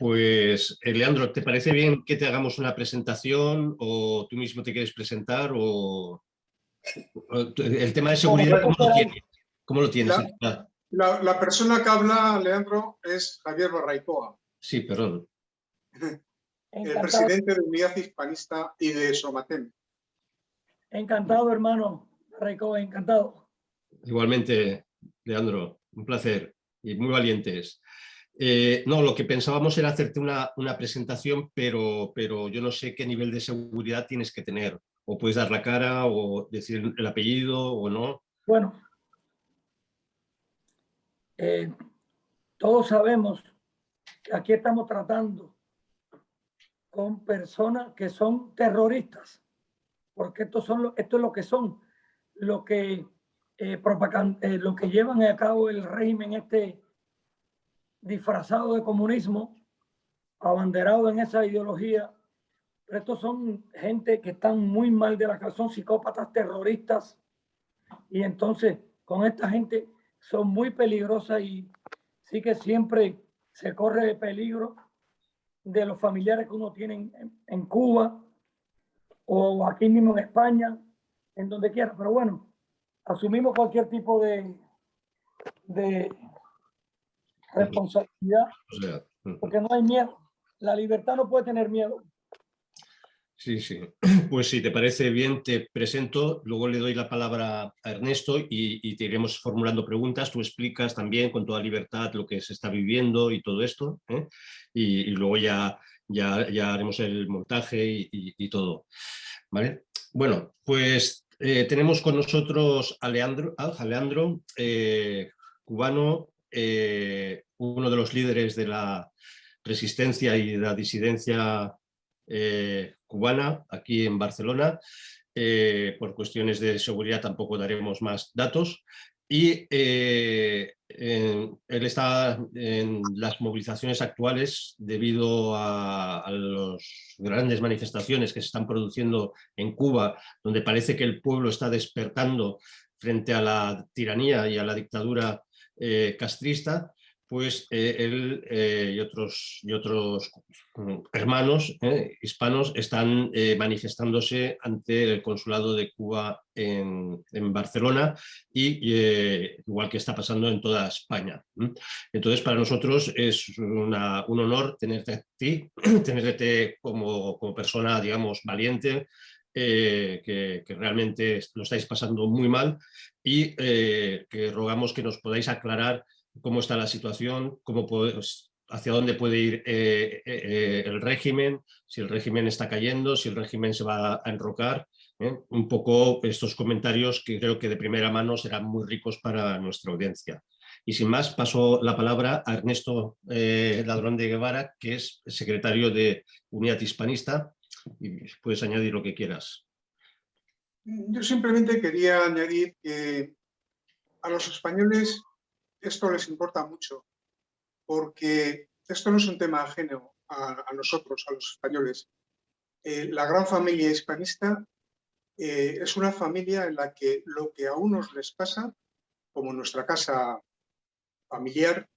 Pues, Leandro, ¿te parece bien que te hagamos una presentación o tú mismo te quieres presentar? El tema de Como seguridad, ¿cómo lo queráis. tienes? ¿Cómo lo tienes? La persona que habla, Leandro, es Javier Barraicoa, Sí, perdón. el Encantado, presidente de Unidad Hispanista y de Somatem. encantado, hermano Raico, encantado. Igualmente, Leandro, un placer y muy valientes. No, lo que pensábamos era hacerte una presentación, pero yo no sé qué nivel de seguridad tienes que tener. O puedes dar la cara o decir el apellido o no. Bueno, todos sabemos que aquí estamos tratando con personas que son terroristas, porque esto es lo que son, lo que, lo que llevan a cabo el régimen disfrazado de comunismo, abanderado en esa ideología. Pero estos son gente que están muy mal de la cabeza, son psicópatas terroristas, y entonces con esta gente son muy peligrosas y sí que siempre se corre peligro de los familiares que uno tiene en Cuba o aquí mismo en España, en donde quiera. Pero bueno, asumimos cualquier tipo de responsabilidad, O sea, porque no hay miedo. La libertad no puede tener miedo. sí, sí. Pues si te parece bien, te presento, luego le doy la palabra a Ernesto y te iremos formulando preguntas. Tú explicas también con toda libertad lo que se está viviendo y todo esto, ¿eh? Y luego ya haremos el montaje y todo. ¿Vale? Bueno, pues tenemos con nosotros a Leandro, cubano, uno de los líderes de la resistencia y de la disidencia cubana aquí en Barcelona. Por cuestiones de seguridad tampoco daremos más datos. Y él está en las movilizaciones actuales debido a las grandes manifestaciones que se están produciendo en Cuba, donde parece que el pueblo está despertando frente a la tiranía y a la dictadura castrista. Pues él y otros hermanos hispanos están manifestándose ante el consulado de Cuba en Barcelona igual que está pasando en toda España. Entonces, para nosotros es un honor tenerte a ti, tenerte como persona, digamos, valiente, que realmente lo estáis pasando muy mal y que rogamos que nos podáis aclarar cómo está la situación, hacia dónde puede ir el régimen, si el régimen está cayendo, si el régimen se va a enrocar. Un poco estos comentarios que creo que de primera mano serán muy ricos para nuestra audiencia. Y sin más, paso la palabra a Ernesto Ladrón de Guevara, que es secretario de Unidad Hispanista, y puedes añadir lo que quieras. Yo simplemente quería añadir que a los españoles esto les importa mucho, porque esto no es un tema ajeno a nosotros, a los españoles. La gran familia hispanista es una familia en la que lo que a unos les pasa, como nuestra casa familiar,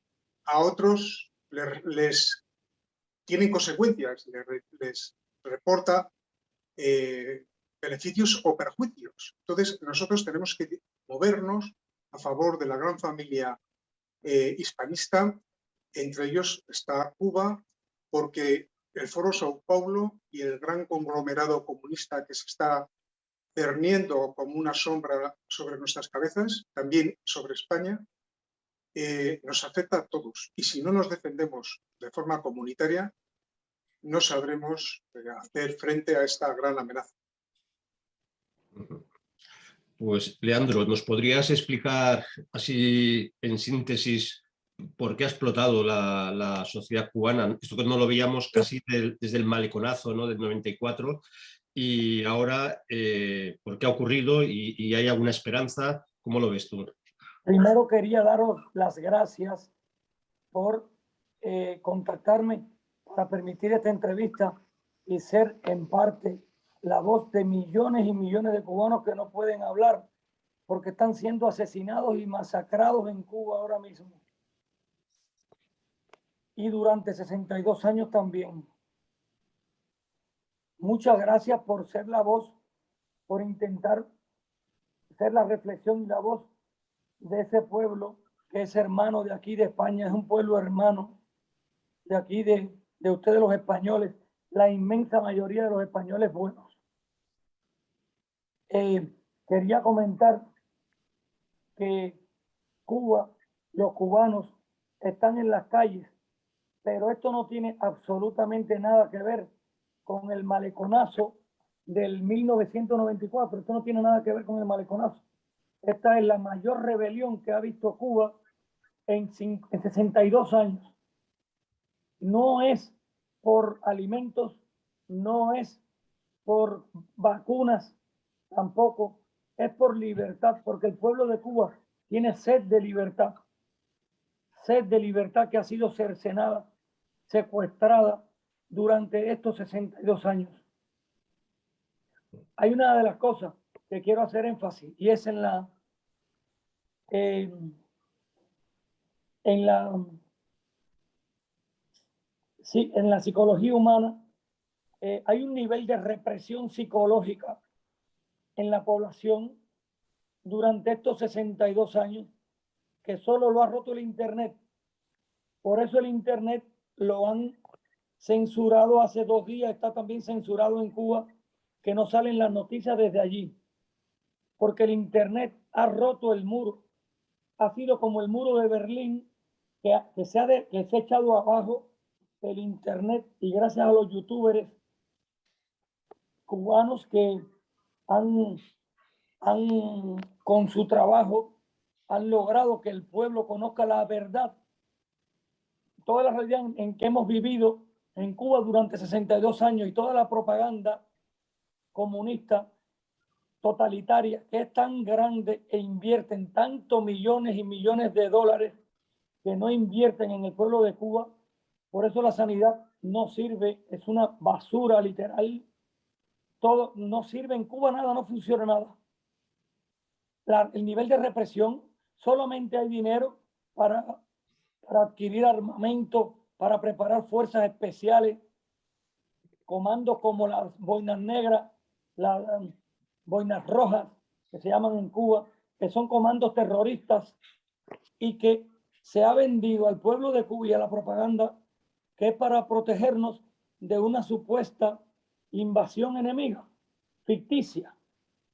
a otros les tienen consecuencias, les reporta beneficios o perjuicios. Entonces, nosotros tenemos que movernos a favor de la gran familia hispanista. Entre ellos está Cuba, porque el Foro Sao Paulo y el gran conglomerado comunista que se está cerniendo como una sombra sobre nuestras cabezas, también sobre España, nos afecta a todos. Y si no nos defendemos de forma comunitaria, no sabremos hacer frente a esta gran amenaza. Pues, Leandro, ¿nos podrías explicar así en síntesis por qué ha explotado la sociedad cubana? Esto que no lo veíamos casi desde el maleconazo, ¿no?, del 94, y ahora ¿por qué ha ocurrido y hay alguna esperanza? ¿Cómo lo ves tú? Primero quería daros las gracias por contactarme para permitir esta entrevista y ser en parte la voz de millones y millones de cubanos que no pueden hablar porque están siendo asesinados y masacrados en Cuba ahora mismo. y durante 62 años también. Muchas gracias por ser la voz, por intentar ser la reflexión y la voz de ese pueblo que es hermano de aquí de España, es un pueblo hermano de aquí de ustedes los españoles, la inmensa mayoría de los españoles buenos. Quería comentar que Cuba, los cubanos están en las calles, pero esto no tiene absolutamente nada que ver con el maleconazo del 1994. Esto no tiene nada que ver con el maleconazo. Esta es la mayor rebelión que ha visto Cuba en 62 años. No es por alimentos, no es por vacunas, tampoco es por libertad, porque el pueblo de Cuba tiene sed de libertad que ha sido cercenada, secuestrada durante estos 62 años. Hay una de las cosas que quiero hacer énfasis y es en la psicología humana. Hay un nivel de represión psicológica en la población durante estos 62 años que solo lo ha roto el Internet. Por eso el Internet lo han censurado hace 2 días, está también censurado en Cuba, que no salen las noticias desde allí, porque el Internet ha roto el muro, ha sido como el muro de Berlín, que se ha echado abajo el Internet, y gracias a los youtubers cubanos que con su trabajo han logrado que el pueblo conozca la verdad, toda la realidad en que hemos vivido en Cuba durante 62 años y toda la propaganda comunista totalitaria que es tan grande e invierten tantos millones y millones de dólares que no invierten en el pueblo de Cuba. Por eso la sanidad no sirve, es una basura literal. Todo no sirve en Cuba, nada, no funciona nada. El nivel de represión, solamente hay dinero para adquirir armamento, para preparar fuerzas especiales, comandos como las boinas negras, las boinas rojas, que se llaman en Cuba, que son comandos terroristas y que se ha vendido al pueblo de Cuba y a la propaganda que es para protegernos de una supuesta invasión enemiga, ficticia,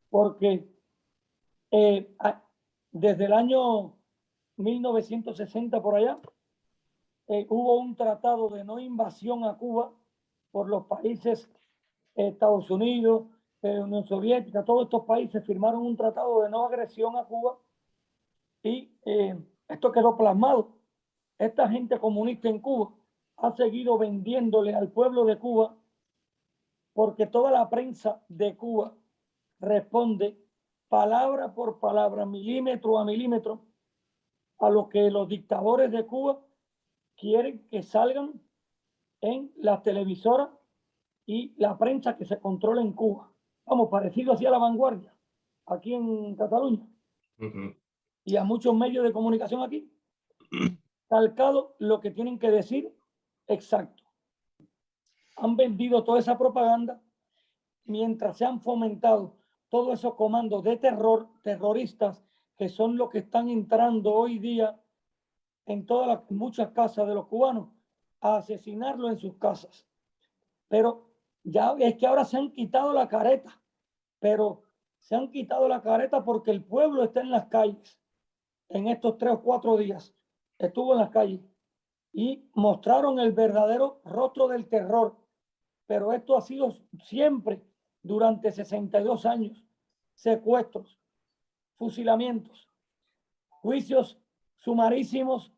porque desde el año 1960 por allá, hubo un tratado de no invasión a Cuba por los países Estados Unidos, Unión Soviética, todos estos países firmaron un tratado de no agresión a Cuba y esto quedó plasmado. Esta gente comunista en Cuba ha seguido vendiéndole al pueblo de Cuba porque toda la prensa de Cuba responde palabra por palabra, milímetro a milímetro, a lo que los dictadores de Cuba quieren que salgan en las televisoras y la prensa que se controla en Cuba. Vamos, parecido así a La Vanguardia, aquí en Cataluña. Y a muchos medios de comunicación aquí. Calcado lo que tienen que decir exacto. Han vendido toda esa propaganda mientras se han fomentado todos esos comandos de terror, terroristas, que son los que están entrando hoy día en muchas casas de los cubanos a asesinarlos en sus casas. Pero ya es que ahora se han quitado la careta, pero se han quitado la careta porque el pueblo está en las calles. En estos 3 o 4 días estuvo en las calles y mostraron el verdadero rostro del terror. Pero esto ha sido siempre durante 62 años. Secuestros, fusilamientos, juicios sumarísimos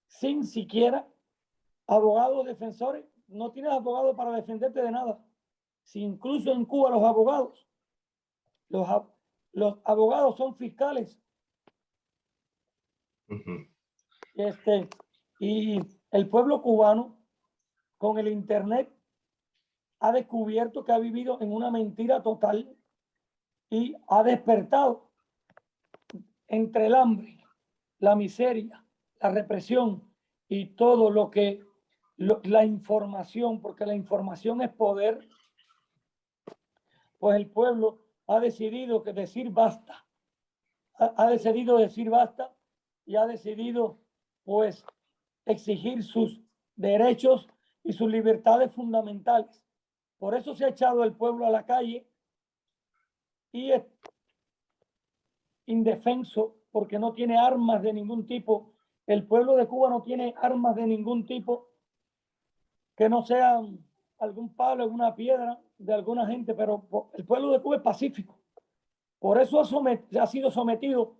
sin siquiera abogados defensores. No tienes abogado para defenderte de nada. Si incluso en Cuba los abogados son fiscales. Y el pueblo cubano con el Internet ha descubierto que ha vivido en una mentira total y ha despertado entre el hambre, la miseria, la represión y todo lo que la información, porque la información es poder, pues el pueblo ha decidido que decir basta, ha decidido decir basta y ha decidido pues exigir sus derechos y sus libertades fundamentales. Por eso se ha echado el pueblo a la calle y es indefenso porque no tiene armas de ningún tipo. El pueblo de Cuba no tiene armas de ningún tipo que no sean algún palo, alguna piedra de alguna gente, pero el pueblo de Cuba es pacífico. Por eso ha sido sometido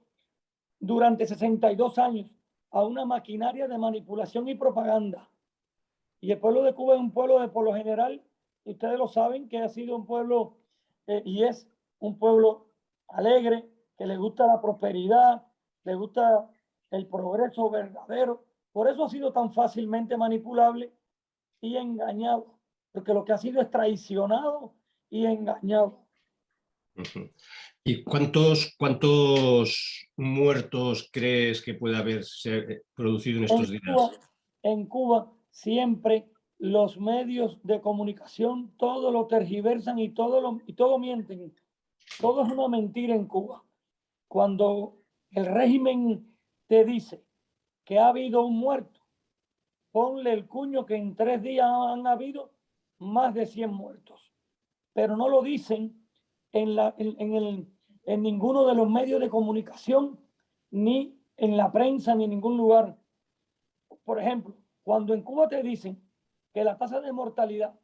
durante 62 años a una maquinaria de manipulación y propaganda. Y el pueblo de Cuba es un pueblo de, por lo general, ustedes lo saben, que ha sido un pueblo y es un pueblo alegre, que le gusta la prosperidad, le gusta el progreso verdadero. Por eso ha sido tan fácilmente manipulable y engañado, porque lo que ha sido es traicionado y engañado. ¿Y cuántos muertos crees que puede haberse producido en estos días? En Cuba siempre los medios de comunicación todo lo tergiversan y todo mienten. Todo es una mentira en Cuba. Cuando el régimen te dice que ha habido un muerto, ponle el cuño que en 3 días han habido más de 100 muertos. Pero no lo dicen en ninguno de los medios de comunicación, ni en la prensa, ni en ningún lugar. Por ejemplo, cuando en Cuba te dicen que la tasa de mortalidad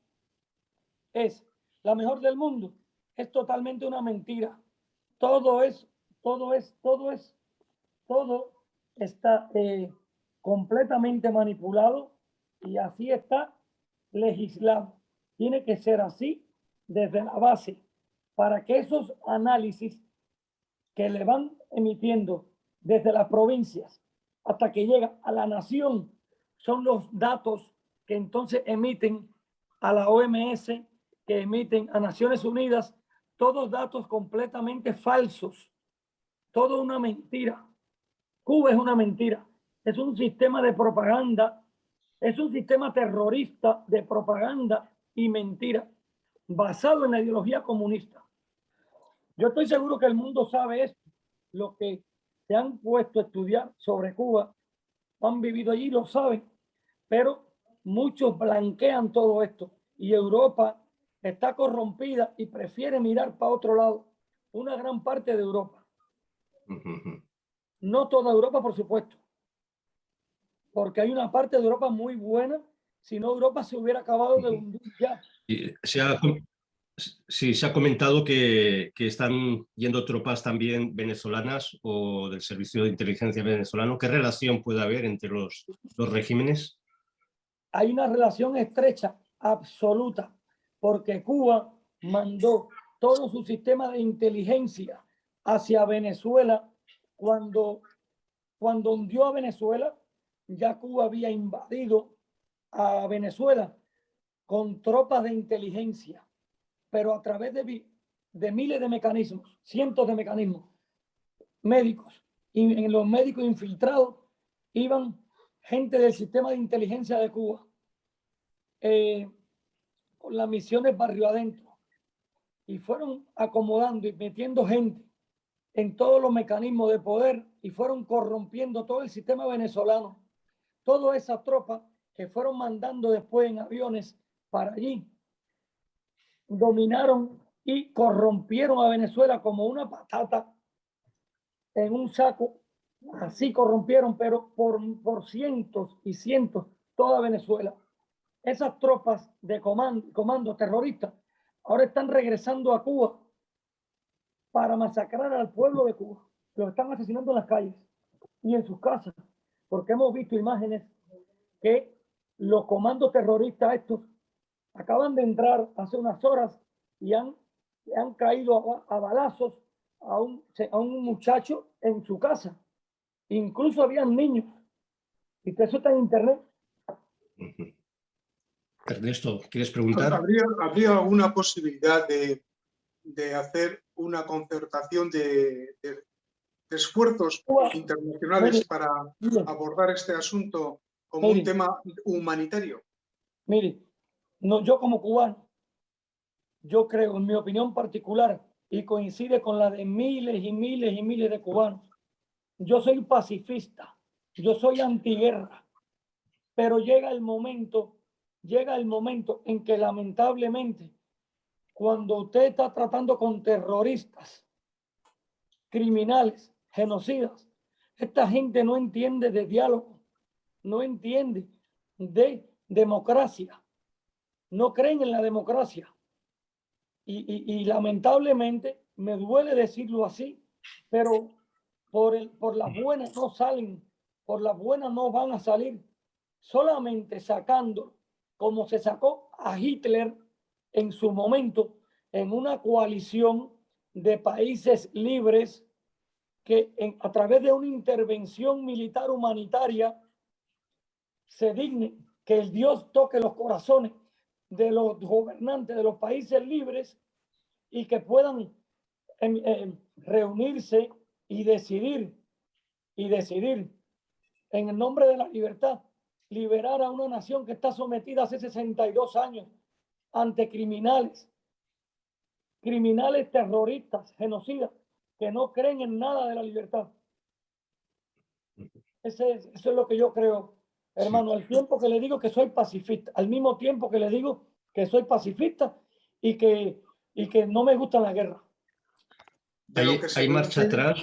es la mejor del mundo, es totalmente una mentira. Todo está completamente manipulado y así está legislado. Tiene que ser así desde la base para que esos análisis que le van emitiendo desde las provincias hasta que llega a la nación son los datos que entonces emiten a la OMS, que emiten a Naciones Unidas, todos datos completamente falsos, todo una mentira. Cuba es una mentira, es un sistema de propaganda, es un sistema terrorista de propaganda y mentira, basado en la ideología comunista. Yo estoy seguro que el mundo sabe esto, lo que se han puesto a estudiar sobre Cuba, han vivido allí, lo saben, pero muchos blanquean todo esto y Europa está corrompida y prefiere mirar para otro lado, una gran parte de Europa. No toda Europa, por supuesto, porque hay una parte de Europa muy buena, si no Europa se hubiera acabado de hundir ya. Sí, se ha comentado que están yendo tropas también venezolanas o del servicio de inteligencia venezolano. ¿Qué relación puede haber entre los regímenes? Hay una relación estrecha, absoluta, porque Cuba mandó todo su sistema de inteligencia hacia Venezuela cuando hundió a Venezuela. Ya Cuba había invadido a Venezuela con tropas de inteligencia, pero a través de miles de mecanismos, cientos de mecanismos médicos. Y en los médicos infiltrados iban gente del sistema de inteligencia de Cuba, con las misiones barrio adentro, y fueron acomodando y metiendo gente en todos los mecanismos de poder y fueron corrompiendo todo el sistema venezolano. Todas esas tropas que fueron mandando después en aviones para allí dominaron y corrompieron a Venezuela como una patata en un saco. Así corrompieron, pero por cientos y cientos, toda Venezuela. Esas tropas de comando terroristas ahora están regresando a Cuba para masacrar al pueblo de Cuba. Los están asesinando en las calles y en sus casas, porque hemos visto imágenes que los comandos terroristas estos acaban de entrar hace unas horas y han caído a balazos a un muchacho en su casa. Incluso habían niños. Y eso está en internet. Ernesto, ¿quieres preguntar? ¿Habría alguna posibilidad de hacer una concertación de esfuerzos internacionales para abordar este asunto como un tema humanitario? Mire, no, yo como cubano, yo creo, en mi opinión particular, y coincide con la de miles y miles y miles de cubanos, yo soy pacifista, yo soy antiguerra, pero llega el momento en que lamentablemente, cuando usted está tratando con terroristas, criminales, genocidas, esta gente no entiende de diálogo, no entiende de democracia, no creen en la democracia. Y lamentablemente, me duele decirlo así, pero por las buenas no salen, por las buenas no van a salir, solamente sacando, como se sacó a Hitler en su momento, en una coalición de países libres que a través de una intervención militar humanitaria se digne que el Dios toque los corazones de los gobernantes de los países libres y que puedan reunirse y decidir en el nombre de la libertad, liberar a una nación que está sometida hace 62 años ante criminales terroristas, genocidas, que no creen en nada de la libertad. Eso es lo que yo creo, hermano, al tiempo que le digo que soy pacifista, al mismo tiempo que le digo que soy pacifista y que no me gusta la guerra. ¿Hay marcha atrás?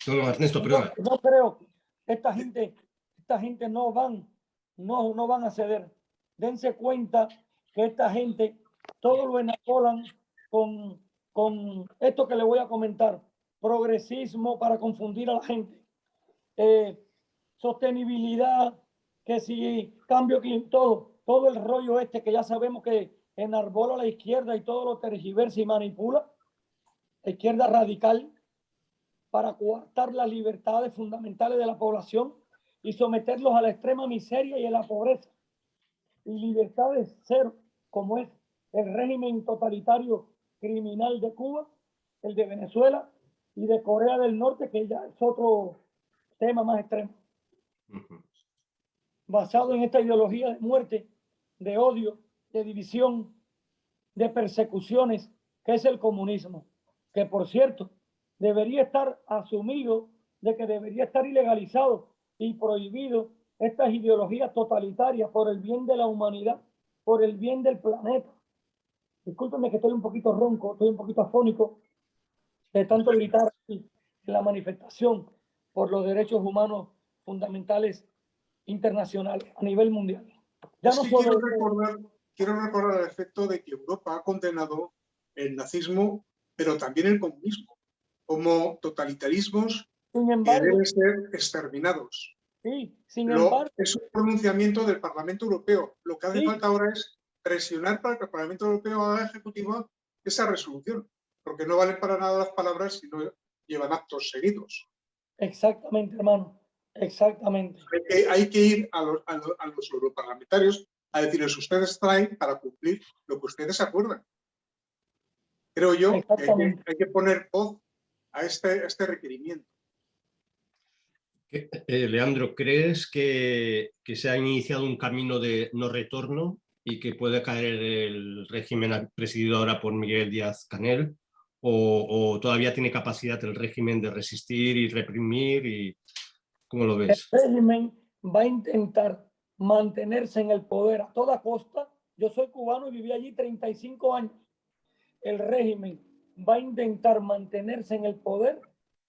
No, Ernesto, perdona. No creo que esta gente no van a ceder. Dense cuenta que esta gente todo lo enapolan con esto que le voy a comentar, progresismo para confundir a la gente, sostenibilidad, que si cambio climático, todo el rollo este que ya sabemos que enarbola la izquierda y todo lo tergiversa y manipula, la izquierda radical, para coartar las libertades fundamentales de la población y someterlos a la extrema miseria y a la pobreza. Y libertades cero, como es el régimen totalitario criminal de Cuba, el de Venezuela y de Corea del Norte, que ya es otro tema más extremo. Basado en esta ideología de muerte, de odio, de división, de persecuciones, que es el comunismo, que por cierto debería estar asumido de que debería estar ilegalizado y prohibido estas ideologías totalitarias por el bien de la humanidad, por el bien del planeta. Discúlpenme que estoy un poquito ronco, estoy un poquito afónico de tanto gritar en la manifestación por los derechos humanos fundamentales internacionales a nivel mundial. Ya no solo quiero recordar el efecto de que Europa ha condenado el nazismo, pero también el comunismo, como totalitarismos que deben ser exterminados. Sí, sin embargo, es un pronunciamiento del Parlamento Europeo. Lo que hace falta ahora es presionar para que el Parlamento Europeo haga ejecutiva esa resolución, porque no valen para nada las palabras si no llevan actos seguidos. Exactamente, hermano. Exactamente. Hay que ir a los europarlamentarios a decirles: ustedes traen para cumplir lo que ustedes acuerdan. Creo yo que hay que poner voz a este requerimiento. Leandro, ¿crees que se ha iniciado un camino de no retorno y que puede caer el régimen presidido ahora por Miguel Díaz-Canel? ¿O todavía tiene capacidad el régimen de resistir y reprimir? ¿Cómo lo ves? El régimen va a intentar mantenerse en el poder a toda costa. Yo soy cubano y viví allí 35 años. El régimen va a intentar mantenerse en el poder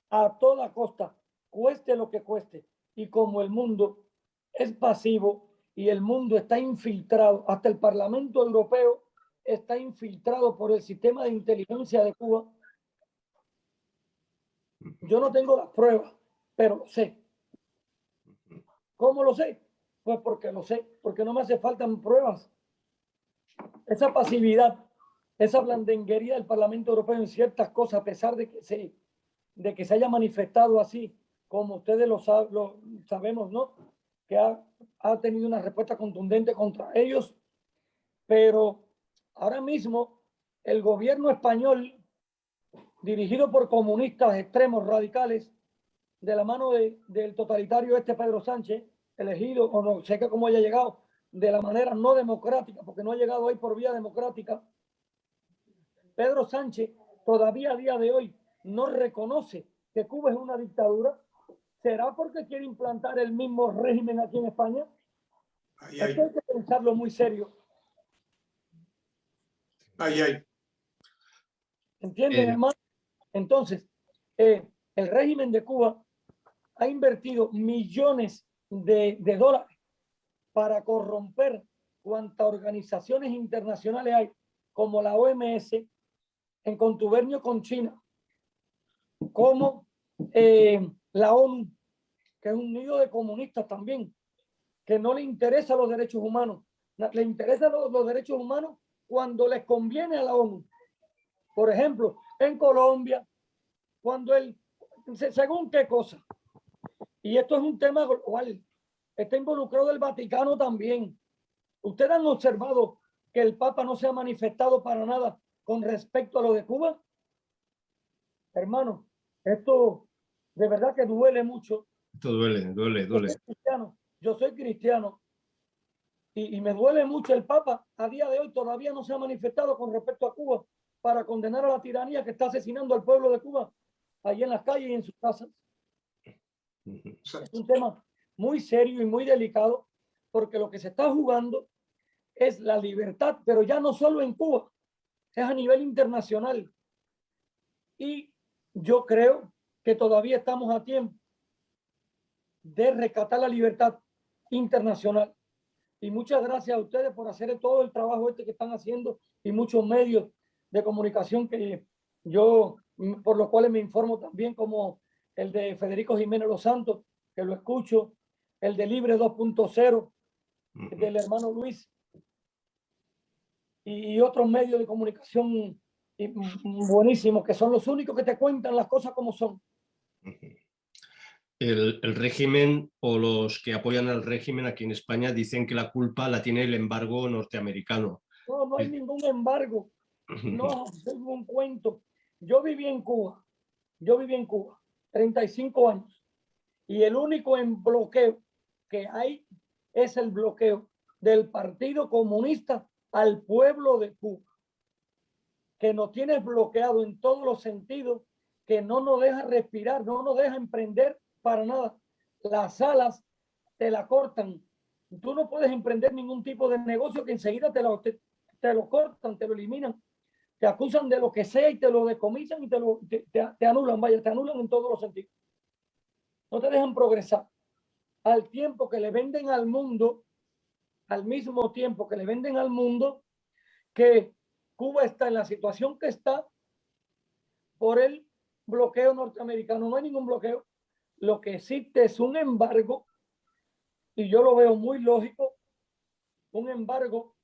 a toda costa, cueste lo que cueste. Y como el mundo es pasivo y el mundo está infiltrado, hasta el Parlamento Europeo está infiltrado por el sistema de inteligencia de Cuba. Yo no tengo las pruebas, pero lo sé. ¿Cómo lo sé? Pues porque lo sé, porque no me hace falta pruebas. Esa pasividad, esa blandenguería del Parlamento Europeo en ciertas cosas, a pesar de que se haya manifestado así, como ustedes lo sabemos, ¿no? Que ha tenido una respuesta contundente contra ellos, pero ahora mismo el gobierno español, dirigido por comunistas extremos radicales, de la mano del totalitario Pedro Sánchez, elegido, o no sé cómo haya llegado, de la manera no democrática, porque no ha llegado ahí por vía democrática, Pedro Sánchez todavía a día de hoy no reconoce que Cuba es una dictadura. ¿Será porque quiere implantar el mismo régimen aquí en España? Esto hay que pensarlo muy serio. ¿Entienden, hermano? Entonces, el régimen de Cuba ha invertido millones de dólares para corromper cuantas organizaciones internacionales hay, como la OMS, en contubernio con China, como la ONU, que es un nido de comunistas también, que no le interesan los derechos humanos. Le interesan los derechos humanos cuando les conviene a la ONU. Por ejemplo, en Colombia, cuando según qué cosa. Y esto es un tema global. Está involucrado el Vaticano también. ¿Ustedes han observado que el Papa no se ha manifestado para nada con respecto a lo de Cuba? Hermano, esto de verdad que duele mucho. Esto duele. Yo soy cristiano y me duele mucho. El Papa a día de hoy todavía no se ha manifestado con respecto a Cuba para condenar a la tiranía que está asesinando al pueblo de Cuba allí en las calles y en sus casas. Es un tema muy serio y muy delicado, porque lo que se está jugando es la libertad, pero ya no solo en Cuba, es a nivel internacional. Y yo creo que todavía estamos a tiempo de rescatar la libertad internacional. Y muchas gracias a ustedes por hacer todo el trabajo que están haciendo, y muchos medios de comunicación que yo, por los cuales me informo también, como el de Federico Jiménez Los Santos, que lo escucho, el de Libre 2.0, del hermano Luis, y otros medios de comunicación buenísimos, que son los únicos que te cuentan las cosas como son. El régimen o los que apoyan al régimen aquí en España dicen que la culpa la tiene el embargo norteamericano. No hay ningún embargo, no es un cuento. Yo viví en Cuba 35 años, y el único bloqueo que hay es el bloqueo del Partido Comunista al pueblo de Cuba, que nos tiene bloqueado en todos los sentidos, que no nos deja respirar, no nos deja emprender para nada. Las alas te la cortan. Tú no puedes emprender ningún tipo de negocio, que enseguida te lo cortan, te lo eliminan, te acusan de lo que sea y te lo decomisan y te anulan, te anulan en todos los sentidos. No te dejan progresar. Al tiempo que le venden al mundo, al mismo tiempo que le venden al mundo que Cuba está en la situación que está por el bloqueo norteamericano. No hay ningún bloqueo. Lo que existe es un embargo, y yo lo veo muy lógico, un embargo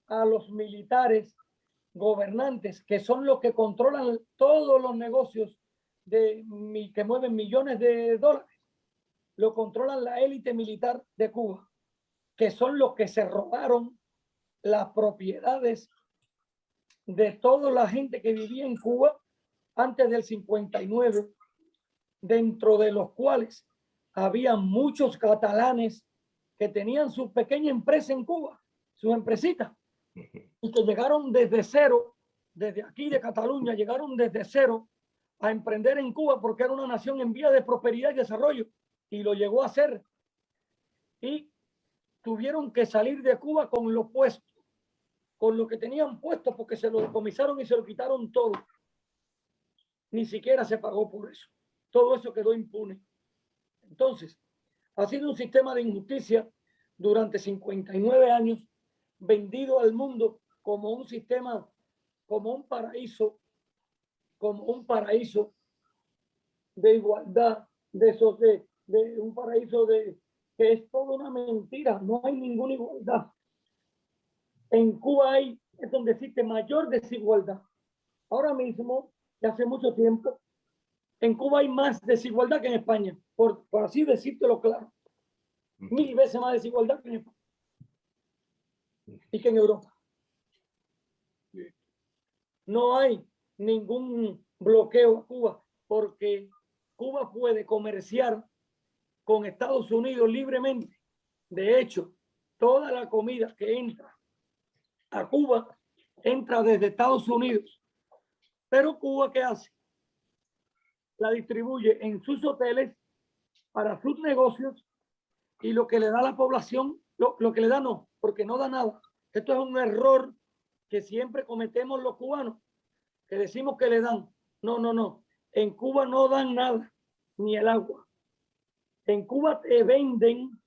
a los militares gobernantes, que son los que controlan todos los negocios que mueven millones de dólares. Lo controlan la élite militar de Cuba, que son los que se robaron las propiedades de toda la gente que vivía en Cuba antes del 59, dentro de los cuales había muchos catalanes que tenían su pequeña empresa en Cuba, sus empresitas, y que llegaron desde cero, desde aquí de Cataluña, llegaron desde cero a emprender en Cuba, porque era una nación en vía de prosperidad y desarrollo, y lo llegó a hacer. Y tuvieron que salir de Cuba con lo puesto, con lo que tenían puesto, porque se lo decomisaron y se lo quitaron todo. Ni siquiera se pagó por eso. Todo eso quedó impune. Entonces, ha sido un sistema de injusticia durante 59 años, vendido al mundo como un sistema, como un paraíso de igualdad, de un paraíso que es toda una mentira. No hay ninguna igualdad. En Cuba es donde existe mayor desigualdad. Ahora mismo, de hace mucho tiempo, en Cuba hay más desigualdad que en España, por así decírtelo claro. 1000 veces más desigualdad que en España y que en Europa. No hay ningún bloqueo a Cuba, porque Cuba puede comerciar con Estados Unidos libremente. De hecho, toda la comida que entra a Cuba entra desde Estados Unidos. Pero Cuba, ¿qué hace? La distribuye en sus hoteles para sus negocios, y lo que le da a la población, lo que le da no, porque no da nada. Esto es un error que siempre cometemos los cubanos, que decimos que le dan. No, no, no. En Cuba no dan nada, ni el agua. En Cuba te venden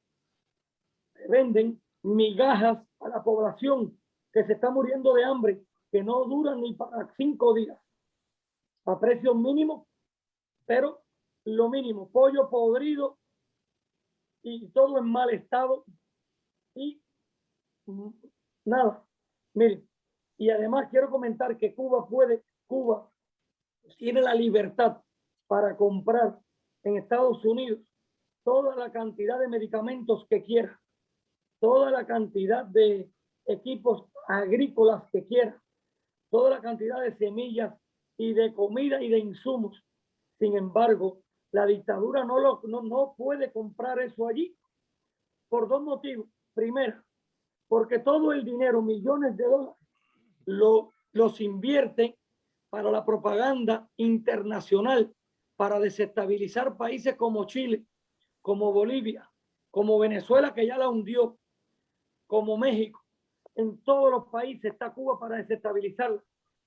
migajas a la población que se está muriendo de hambre, que no duran ni para 5 días, a precios mínimos, pero lo mínimo, pollo podrido y todo en mal estado y nada. Miren, y además quiero comentar que Cuba tiene la libertad para comprar en Estados Unidos toda la cantidad de medicamentos que quiera, toda la cantidad de equipos agrícolas que quiera, toda la cantidad de semillas y de comida y de insumos. Sin embargo, la dictadura no puede comprar eso allí por 2 motivos. Primero, porque todo el dinero, millones de dólares, los invierte para la propaganda internacional, para desestabilizar países como Chile, como Bolivia, como Venezuela, que ya la hundió, como México. En todos los países está Cuba para desestabilizarla,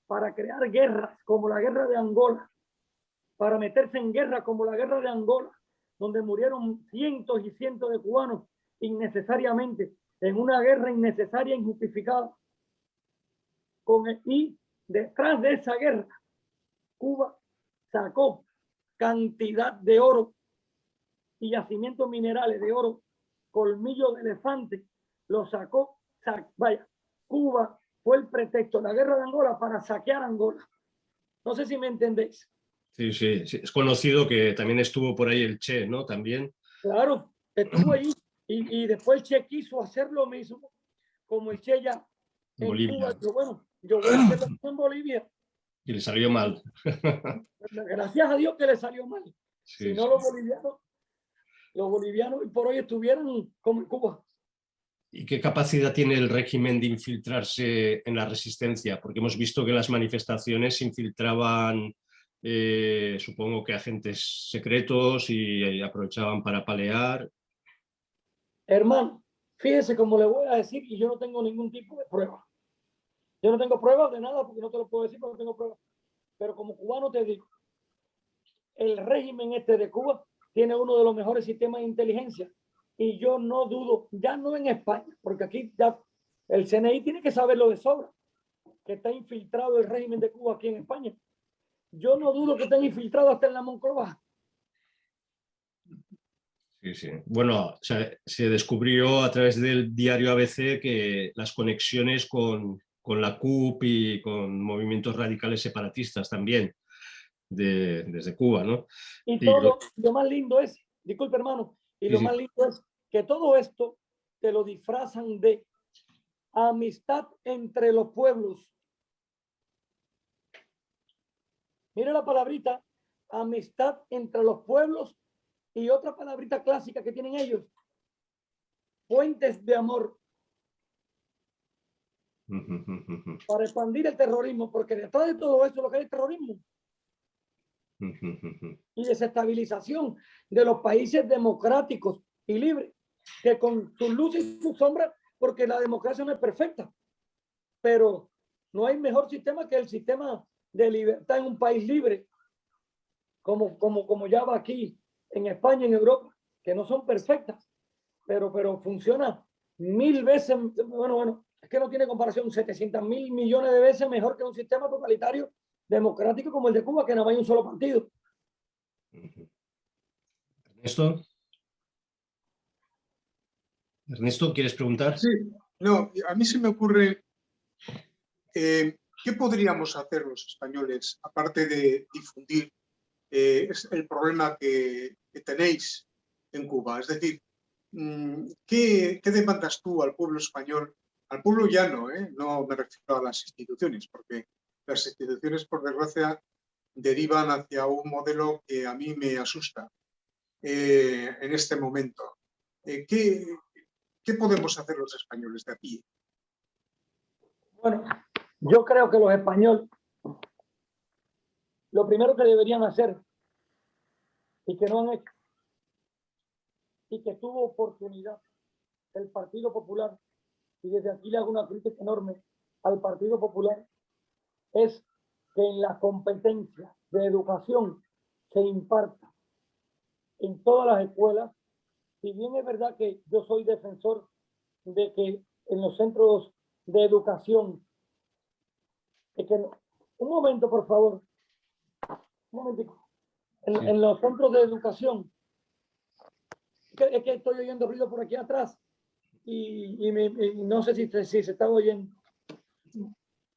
para crear guerras como la guerra de Angola, para meterse en guerra como la guerra de Angola, donde murieron cientos y cientos de cubanos innecesariamente, en una guerra innecesaria e injustificada. Y detrás de esa guerra, Cuba sacó cantidad de oro y yacimientos minerales de oro, colmillo de elefante, lo sacó. Vaya, Cuba fue el pretexto, la guerra de Angola, para saquear Angola. No sé si me entendéis. Sí, sí, sí. Es conocido que también estuvo por ahí el Che, ¿no? También. Claro, estuvo allí y después el Che quiso hacer lo mismo, como el Che ya en Bolivia. Cuba. Yo, bueno, yo voy a hacerlo en Bolivia. Y le salió mal. Gracias a Dios que le salió mal. Sí, Si no, sí. los bolivianos por hoy estuvieran como en Cuba. ¿Y qué capacidad tiene el régimen de infiltrarse en la resistencia? Porque hemos visto que en las manifestaciones se infiltraban, supongo que agentes secretos y aprovechaban para palear. Hermano, fíjese cómo le voy a decir, y yo no tengo ningún tipo de prueba. Yo no tengo pruebas de nada porque no te lo puedo decir porque no tengo pruebas. Pero como cubano te digo, el régimen este de Cuba tiene uno de los mejores sistemas de inteligencia. Y yo no dudo, ya no en España, porque aquí ya el CNI tiene que saberlo de sobra, que está infiltrado el régimen de Cuba aquí en España. Yo no dudo que estén infiltrados hasta en la Moncloa. Sí, sí. Bueno, se descubrió a través del diario ABC que las conexiones con la CUP y con movimientos radicales separatistas también desde Cuba, ¿no? Y todo, lo más lindo es, disculpe hermano, y lo más lindo es que todo esto te lo disfrazan de amistad entre los pueblos. Mira la palabrita, amistad entre los pueblos, y otra palabrita clásica que tienen ellos, puentes de amor, para expandir el terrorismo, porque detrás de todo eso lo que hay es terrorismo y desestabilización de los países democráticos y libres, que con sus luces y sus sombras, porque la democracia no es perfecta, pero no hay mejor sistema que el sistema de libertad en un país libre, como ya va aquí en España, en Europa, que no son perfectas, pero funciona 1000 veces, bueno, es que no tiene comparación, 700.000 millones de veces mejor que un sistema totalitario democrático como el de Cuba, que nada más hay un solo partido. Ernesto, ¿quieres preguntar? Sí, no, a mí se me ocurre, ¿qué podríamos hacer los españoles, aparte de difundir el problema que tenéis en Cuba? Es decir, ¿qué demandas tú al pueblo español? Al pueblo llano, no me refiero a las instituciones, porque las instituciones, por desgracia, derivan hacia un modelo que a mí me asusta en este momento. ¿Qué ¿Qué podemos hacer los españoles de aquí? Bueno, yo creo que los españoles, lo primero que deberían hacer y que no han hecho, y que tuvo oportunidad el Partido Popular, y desde aquí le hago una crítica enorme al Partido Popular, es que en la competencia de educación se imparta en todas las escuelas. Si bien es verdad que yo soy defensor de que en los centros de educación, un momento, por favor, un momentico, en los centros de educación, es que estoy oyendo ruido por aquí atrás y no sé si se está oyendo.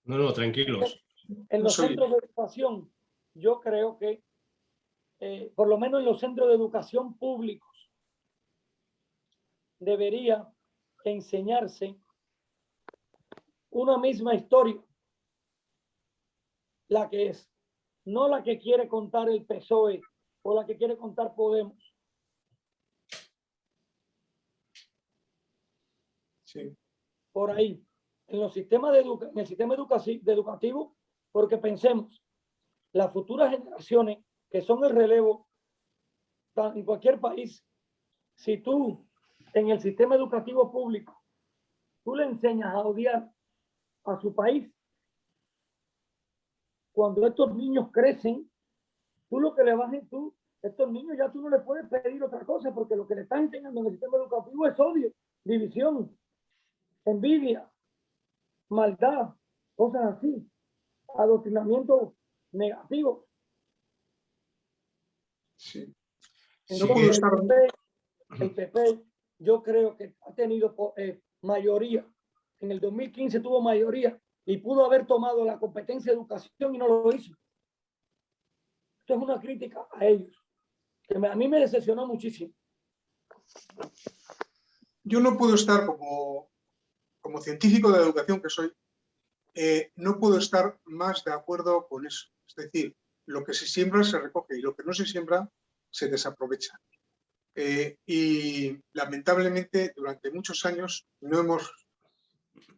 No, tranquilos. En los centros de educación, yo creo que, por lo menos en los centros de educación públicos, debería enseñarse una misma historia, la que es, no la que quiere contar el PSOE o la que quiere contar Podemos. Sí. Por ahí, en el sistema educativo, porque pensemos, las futuras generaciones que son el relevo en cualquier país, si tú en el sistema educativo público, tú le enseñas a odiar a su país, cuando estos niños crecen, tú lo que le vas a estos niños ya tú no les puedes pedir otra cosa, porque lo que le estás enseñando en el sistema educativo es odio, división, envidia, maldad, cosas así, adoctrinamiento negativo. Sí. Entonces, el PP, yo creo que ha tenido mayoría. En el 2015 tuvo mayoría y pudo haber tomado la competencia de educación y no lo hizo. Esto es una crítica a ellos, que a mí me decepcionó muchísimo. Yo no puedo estar como científico de la educación que soy, no puedo estar más de acuerdo con eso. Es decir, lo que se siembra se recoge y lo que no se siembra se desaprovecha. Y lamentablemente durante muchos años no hemos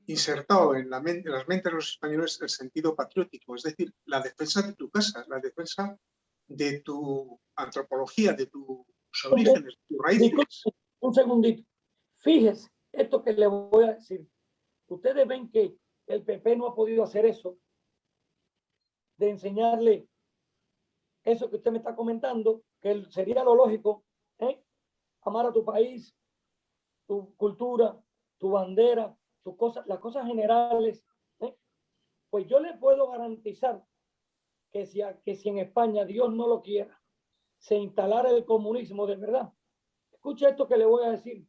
insertado en las mentes de los españoles el sentido patriótico, es decir, la defensa de tu casa, la defensa de tu antropología, de tus orígenes, de tus raíces. Un segundito. Fíjese, esto que le voy a decir. Ustedes ven que el PP no ha podido hacer eso, de enseñarle eso que usted me está comentando, que sería lo lógico, amar a tu país, tu cultura, tu bandera, las cosas generales. Pues yo le puedo garantizar que si en España, Dios no lo quiera, se instalara el comunismo de verdad. Escucha esto que le voy a decir.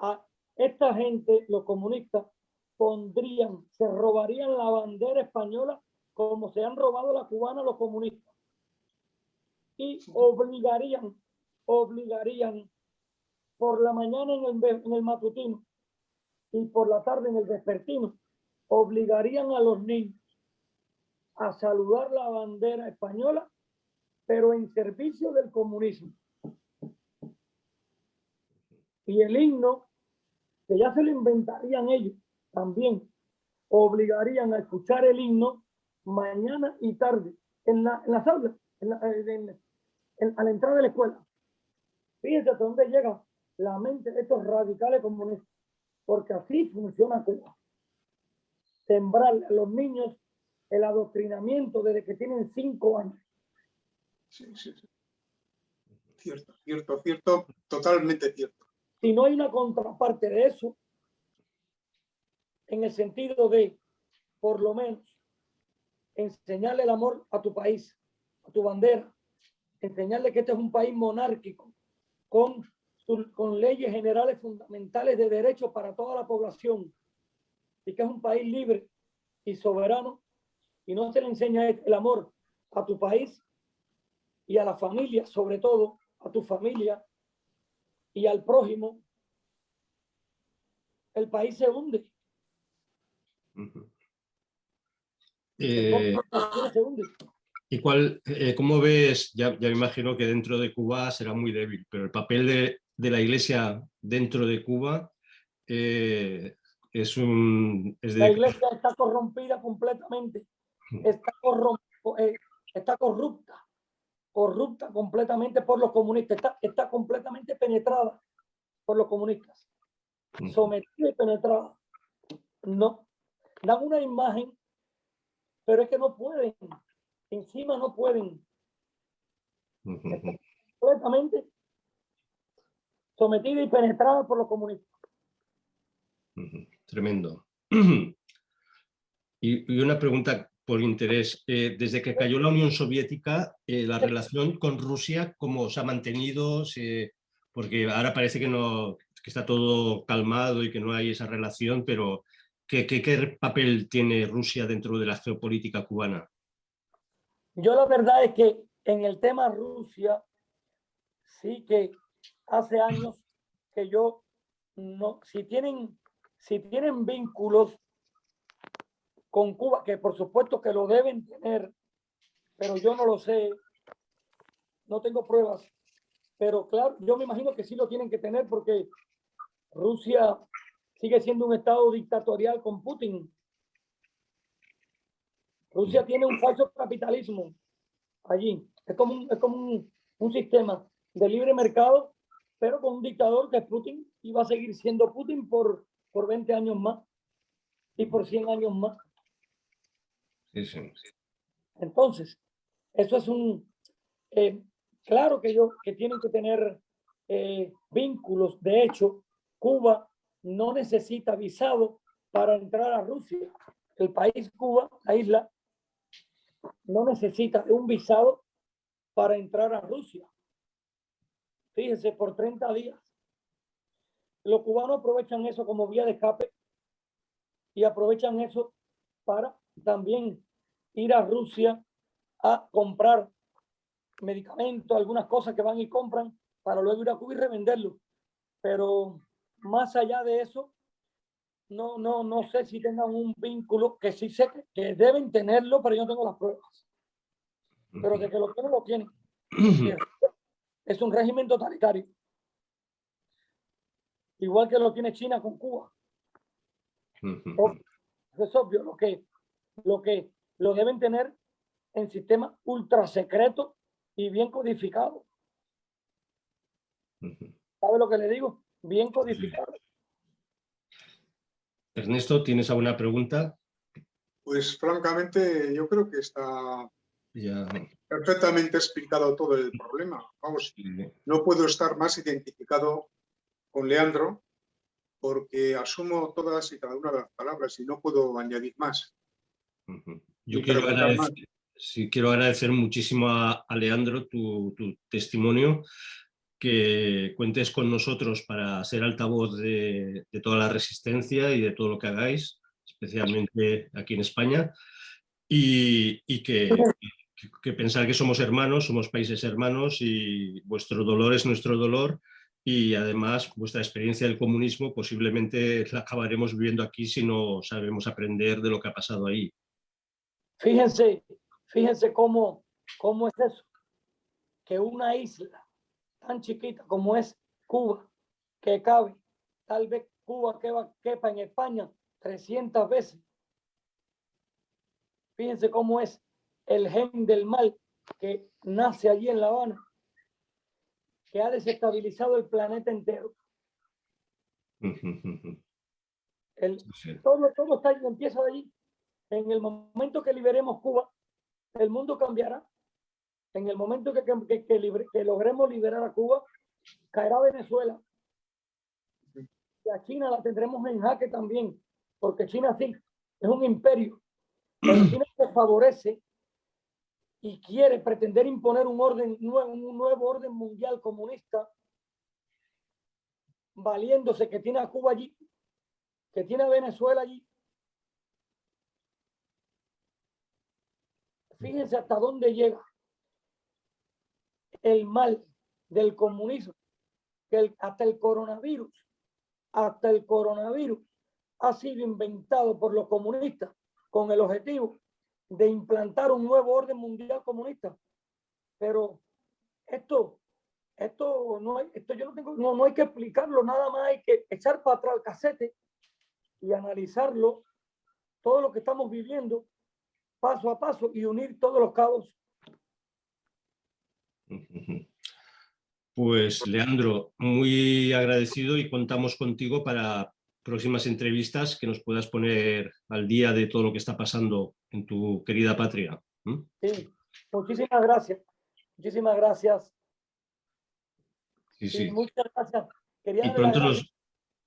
A esta gente, los comunistas, se robarían la bandera española como se han robado la cubana los comunistas. Y obligarían por la mañana en el matutino y por la tarde en el vespertino, obligarían a los niños a saludar la bandera española, pero en servicio del comunismo. Y el himno, que ya se lo inventarían ellos también, obligarían a escuchar el himno mañana y tarde en las aulas, a la entrada de la escuela. Fíjense hasta dónde llega la mente de estos radicales comunistas, porque así funciona Cuba. Sembrar a los niños el adoctrinamiento desde que tienen 5 años. Sí. Cierto, totalmente cierto. Si no hay una contraparte de eso, en el sentido de, por lo menos, enseñarle el amor a tu país, a tu bandera, enseñarle que este es un país monárquico, con leyes generales fundamentales de derechos para toda la población, y que es un país libre y soberano, y no se le enseña el amor a tu país y a la familia, sobre todo a tu familia y al prójimo, el país se hunde. ¿Y cómo ves? Ya me imagino que dentro de Cuba será muy débil, pero el papel de la Iglesia dentro de Cuba es La Iglesia está corrompida completamente, está corrupta completamente por los comunistas, está completamente penetrada por los comunistas, sometida y penetrada. No, dan una imagen, pero es que no pueden, encima no pueden. Está completamente sometida y penetrada por los comunistas. Tremendo. Y una pregunta por interés. Desde que cayó la Unión Soviética, la relación con Rusia, ¿cómo se ha mantenido? Porque ahora parece que está todo calmado y que no hay esa relación, pero ¿qué papel tiene Rusia dentro de la geopolítica cubana? Yo la verdad es que en el tema Rusia, sí que hace años que yo no, si tienen vínculos con Cuba, que por supuesto que lo deben tener, pero yo no lo sé, no tengo pruebas, pero claro, yo me imagino que sí lo tienen que tener porque Rusia sigue siendo un estado dictatorial con Putin. Rusia tiene un falso capitalismo allí, es como un sistema de libre mercado, pero con un dictador que es Putin y va a seguir siendo Putin por 20 años más y por 100 años más. Sí, sí. Entonces, eso es claro que tienen que tener vínculos. De hecho, Cuba no necesita visado para entrar a Rusia. El país Cuba, la isla, no necesita un visado para entrar a Rusia. Fíjense, por 30 días. Los cubanos aprovechan eso como vía de escape y aprovechan eso para también ir a Rusia a comprar medicamentos, algunas cosas que van y compran para luego ir a Cuba y revenderlo. Pero más allá de eso, no sé si tengan un vínculo, que sí sé que deben tenerlo, pero yo no tengo las pruebas. Pero de que lo tienen, lo tienen. Es un régimen totalitario. Igual que lo tiene China con Cuba. Es obvio, lo deben tener en sistemas ultra secretos y bien codificados. ¿Sabe lo que le digo? Bien codificado. Ernesto, ¿tienes alguna pregunta? Pues francamente yo creo que está Ya. perfectamente explicado todo el problema. Vamos, no puedo estar más identificado con Leandro porque asumo todas y cada una de las palabras y no puedo añadir más. Yo quiero agradecer muchísimo a Leandro tu testimonio, que cuentes con nosotros para ser altavoz de toda la resistencia y de todo lo que hagáis, especialmente aquí en España, y que pensar que somos hermanos, somos países hermanos y vuestro dolor es nuestro dolor. Y además, vuestra experiencia del comunismo posiblemente la acabaremos viviendo aquí si no sabemos aprender de lo que ha pasado ahí. Fíjense cómo es eso, que una isla tan chiquita como es Cuba, que cabe, tal vez Cuba quepa en España 300 veces. Fíjense cómo es el gen del mal que nace allí en La Habana, que ha desestabilizado el planeta entero. Todo está ahí, empieza de allí. En el momento que liberemos Cuba, el mundo cambiará. En el momento que logremos liberar a Cuba, caerá Venezuela. Y a China la tendremos en jaque también, porque China sí es un imperio, pero China se favorece y quiere pretender imponer un nuevo orden mundial comunista, valiéndose que tiene a Cuba allí, que tiene a Venezuela allí. Fíjense hasta dónde llega el mal del comunismo, que hasta el coronavirus ha sido inventado por los comunistas con el objetivo de implantar un nuevo orden mundial comunista. Pero esto esto yo no tengo, no hay que explicarlo, nada más hay que echar para atrás el casete y analizarlo, todo lo que estamos viviendo, paso a paso, y unir todos los cabos. Pues Leandro, muy agradecido y contamos contigo para próximas entrevistas que nos puedas poner al día de todo lo que está pasando en tu querida patria. Sí, muchísimas gracias. Muchísimas gracias. Sí, sí. Muchas gracias. Quería Y pronto nos...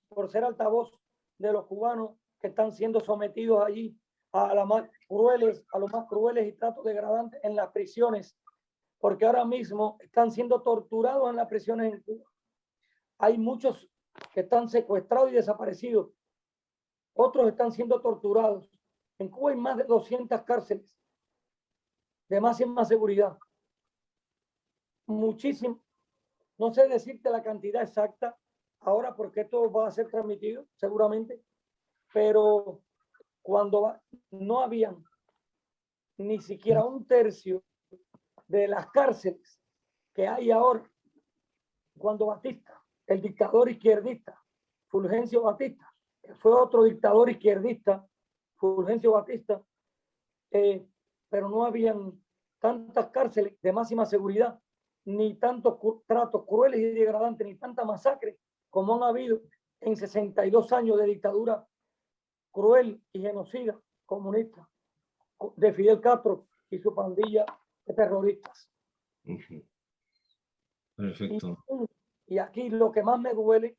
por ser altavoz de los cubanos que están siendo sometidos allí a los más crueles y tratos degradantes en las prisiones, porque ahora mismo están siendo torturados en las prisiones en Cuba. Hay muchos que están secuestrados y desaparecidos. Otros están siendo torturados. En Cuba hay más de 200 cárceles de máxima seguridad. Muchísimo. No sé decirte la cantidad exacta ahora porque esto va a ser transmitido seguramente, pero cuando no habían ni siquiera un tercio de las cárceles que hay ahora, cuando Batista, el dictador izquierdista, Fulgencio Batista, que fue otro dictador izquierdista, Fulgencio Batista, pero no habían tantas cárceles de máxima seguridad, ni tantos tratos crueles y degradantes, ni tanta masacre como han habido en 62 años de dictadura cruel y genocida comunista de Fidel Castro y su pandilla de terroristas. Perfecto. Y aquí lo que más me duele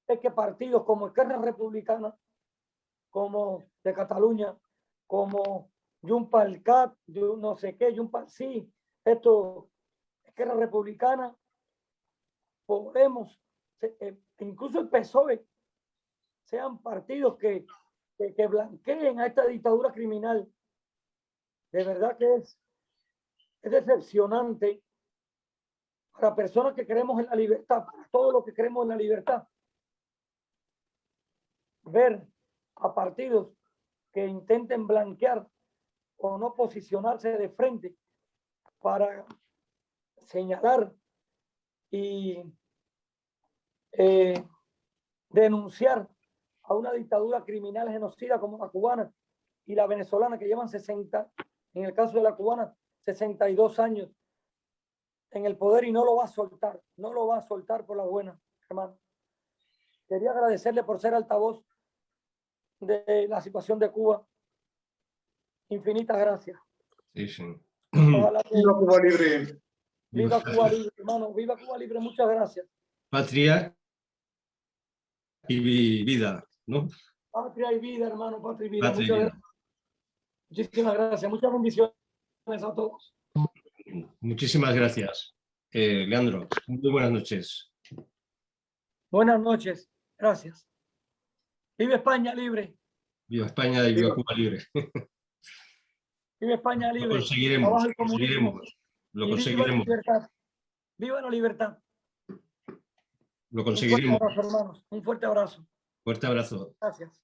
es que partidos como Esquerra Republicana, como de Cataluña, como Junts pel Cat, yo no sé qué, Junts pel Sí, esto, Esquerra Republicana, Podemos, incluso el PSOE, sean partidos que blanqueen a esta dictadura criminal. De verdad que es decepcionante para personas que creemos en la libertad, para todos los que creemos en la libertad, ver a partidos que intenten blanquear o no posicionarse de frente para señalar y denunciar a una dictadura criminal genocida como la cubana y la venezolana, que llevan 60, en el caso de la cubana, 62 años en el poder, y no lo va a soltar por la buena, hermano. Quería agradecerle por ser altavoz de la situación de Cuba. Infinitas gracias. Sí, sí. Viva Cuba Libre. Viva Cuba Libre, hermano. Viva Cuba Libre. Muchas gracias. Patria y vida, ¿no? Patria y vida, hermano. Patria y vida. Patria y Muchas vida. gracias. Muchísimas gracias. Muchas bendiciones a todos. Muchísimas gracias, Leandro. Muy buenas noches. Buenas noches. Gracias. Viva España libre. Viva España y viva Cuba libre. Viva España libre. Lo conseguiremos. Abajo el comunismo. Lo Y conseguiremos. viva la libertad. Viva la libertad. Lo conseguiremos. Un fuerte abrazo, hermanos. Un fuerte abrazo. Fuerte abrazo. Gracias.